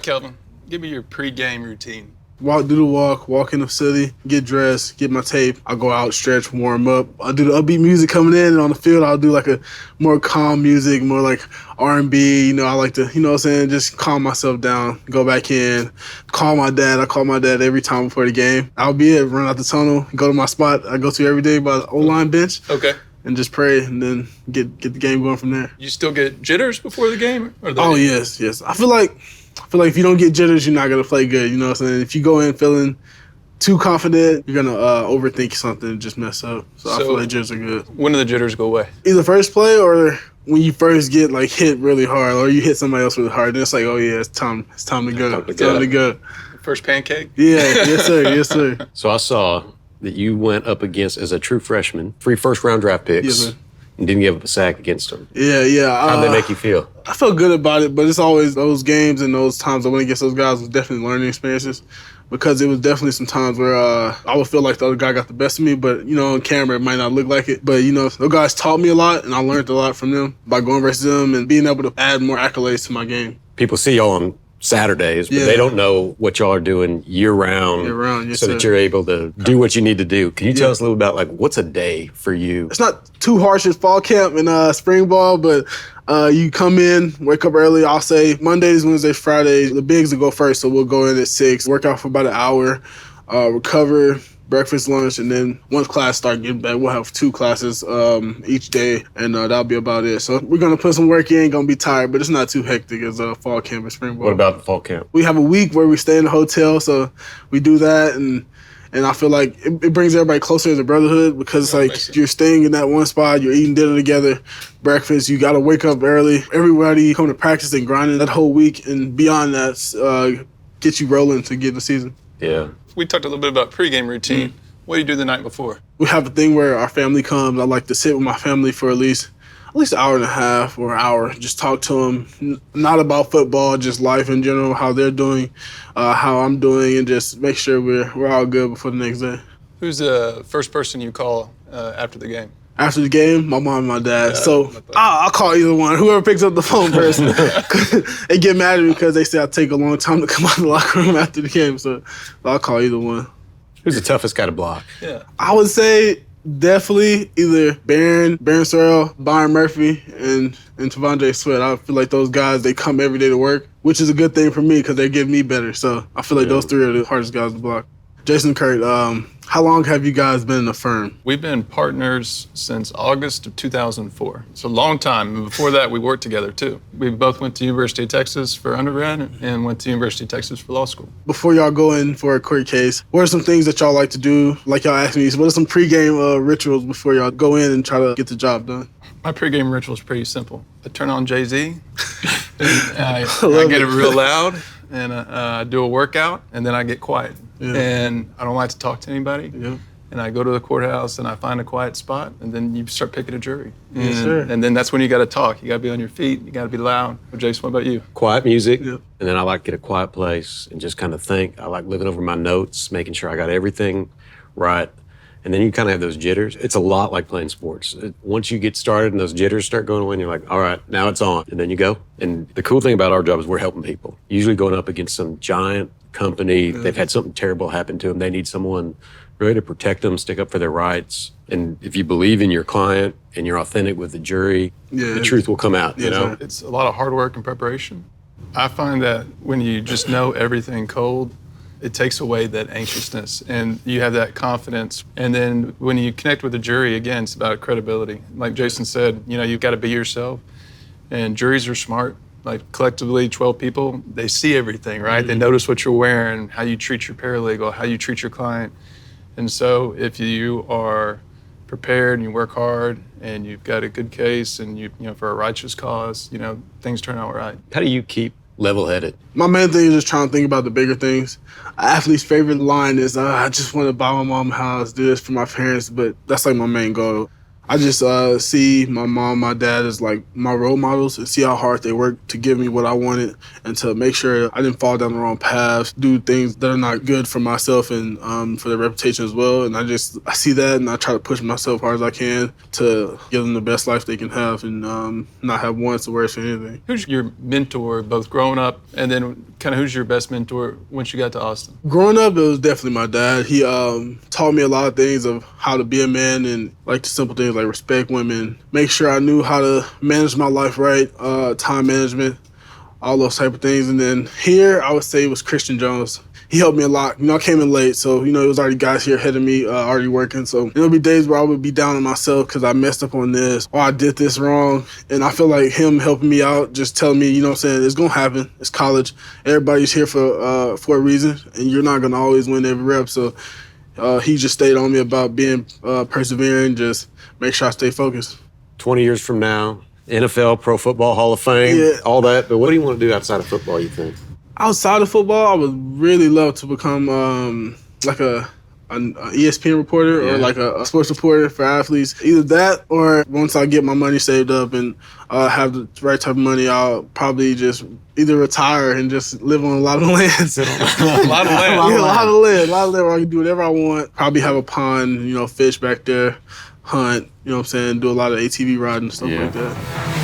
Kelvin, give me your pregame routine. Do the walk in the city, get dressed, get my tape. I'll go out, stretch, warm up. I'll do the upbeat music coming in, and on the field, I'll do like a more calm music, more like R&B. I like to, just calm myself down, go back in, call my dad. I call my dad every time before the game. I'll be it, run out the tunnel, go to my spot I go to every day by the O-line bench. Okay. And just pray and then get the game going from there. You still get jitters before the game? Yes. I feel like if you don't get jitters, you're not going to play good. You know what I'm saying? If you go in feeling too confident, you're going to overthink something and just mess up. So I feel like jitters are good. When do the jitters go away? Either first play or when you first get like hit really hard or you hit somebody else really hard. Then it's like, oh, yeah, it's time to go. It's time to go. First pancake? Yeah, yes, sir. So I saw that you went up against, as a true freshman, 3 first-round draft picks. Yes, sir. And didn't give up a sack against them. Yeah. How'd they make you feel? I felt good about it, but it's always those games and those times I went against those guys was definitely learning experiences because it was definitely some times where I would feel like the other guy got the best of me, but, on camera it might not look like it. But, those guys taught me a lot, and I learned a lot from them by going versus them and being able to add more accolades to my game. People see y'all on Saturdays, but they don't know what y'all are doing year-round. Yes, so that you're able to do what you need to do. Can you tell us a little about, what's a day for you? It's not too harsh as fall camp and spring ball, but you come in, wake up early. I'll say Mondays, Wednesdays, Fridays. The bigs will go first, so we'll go in at 6, work out for about an hour, recover, breakfast, lunch, and then once class start getting back, we'll have 2 classes each day, and that'll be about it. So we're going to put some work in, going to be tired, but it's not too hectic as fall camp and spring ball. What about the fall camp? We have a week where we stay in the hotel, so we do that, and I feel like it brings everybody closer as a brotherhood because it's like you're staying in that one spot, you're eating dinner together, breakfast, you got to wake up early. Everybody come to practice and grinding that whole week, and beyond that, get you rolling to get the season. Yeah. We talked a little bit about pregame routine. What do you do the night before? We have a thing where our family comes. I like to sit with my family for at least an hour and a half or an hour. Just talk to them, not about football, just life in general, how they're doing, how I'm doing, and just make sure we're all good before the next day. Who's the first person you call after the game? After the game, my mom and my dad. So I'll call either one. Whoever picks up the phone first. They get mad at me because they say I take a long time to come out of the locker room after the game. So I'll call either one. Who's the toughest guy to block? Yeah. I would say definitely either Barron Searle, Byron Murphy, and Tavondre Sweat. I feel like those guys, they come every day to work, which is a good thing for me because they give me better. So I feel like those 3 are the hardest guys to block. Jason Kurt, how long have you guys been in the firm? We've been partners since August of 2004. It's a long time. And before that, we worked together, too. We both went to University of Texas for undergrad and went to University of Texas for law school. Before y'all go in for a court case, what are some things that y'all like to do? Like y'all asked me, what are some pregame rituals before y'all go in and try to get the job done? My pregame ritual is pretty simple. I turn on Jay-Z, and I get it real loud, and I do a workout, and then I get quiet. Yeah. And I don't like to talk to anybody. Yeah. And I go to the courthouse and I find a quiet spot, and then you start picking a jury. Yes, sir. And then that's when you got to talk. You got to be on your feet. You got to be loud. Well, Jason, what about you? Quiet music. Yep. And then I like to get a quiet place and just kind of think. I like looking over my notes, making sure I got everything right. And then you kind of have those jitters. It's a lot like playing sports. Once you get started and those jitters start going away, and you're like, all right, now it's on. And then you go. And the cool thing about our job is we're helping people. Usually going up against some giant company. They've had something terrible happen to them. They need someone really to protect them, stick up for their rights. And if you believe in your client and you're authentic with the jury, the truth will come out, you know? It's a lot of hard work and preparation. I find that when you just know everything cold, it takes away that anxiousness and you have that confidence. And then when you connect with the jury, again, it's about credibility. Like Jason said, you've got to be yourself. And juries are smart. Like collectively, 12 people, they see everything, right? Mm-hmm. They notice what you're wearing, how you treat your paralegal, how you treat your client. And so if you are prepared and you work hard and you've got a good case and you for a righteous cause, things turn out right. How do you keep level-headed? My main thing is just trying to think about the bigger things. An athlete's favorite line is, I just want to buy my mom a house, do this for my parents, but that's like my main goal. I just see my mom, my dad as like my role models and see how hard they work to give me what I wanted and to make sure I didn't fall down the wrong path, do things that are not good for myself and for their reputation as well. And I see that and I try to push myself hard as I can to give them the best life they can have and not have wants or worries for anything. Who's your mentor, both growing up and then kind of who's your best mentor once you got to Austin? Growing up, it was definitely my dad. He taught me a lot of things of how to be a man and like the simple things like respect women, make sure I knew how to manage my life right, time management, all those type of things. And then here, I would say it was Christian Jones. He helped me a lot. I came in late, so, it was already guys here ahead of me already working. So there'll be days where I would be down on myself because I messed up on this or I did this wrong. And I feel like him helping me out, just telling me, it's going to happen. It's college. Everybody's here for a reason, and you're not going to always win every rep. So he just stayed on me about being persevering, just make sure I stay focused. 20 years from now, NFL, Pro Football Hall of Fame, all that. But what do you want to do outside of football, you think? Outside of football, I would really love to become like an ESPN reporter or like a sports reporter for athletes. Either that or once I get my money saved up and have the right type of money, I'll probably just either retire and just live on a lot of land. A lot of land. A lot of land where I can do whatever I want. Probably have a pond, fish back there, hunt, do a lot of ATV riding and stuff like that.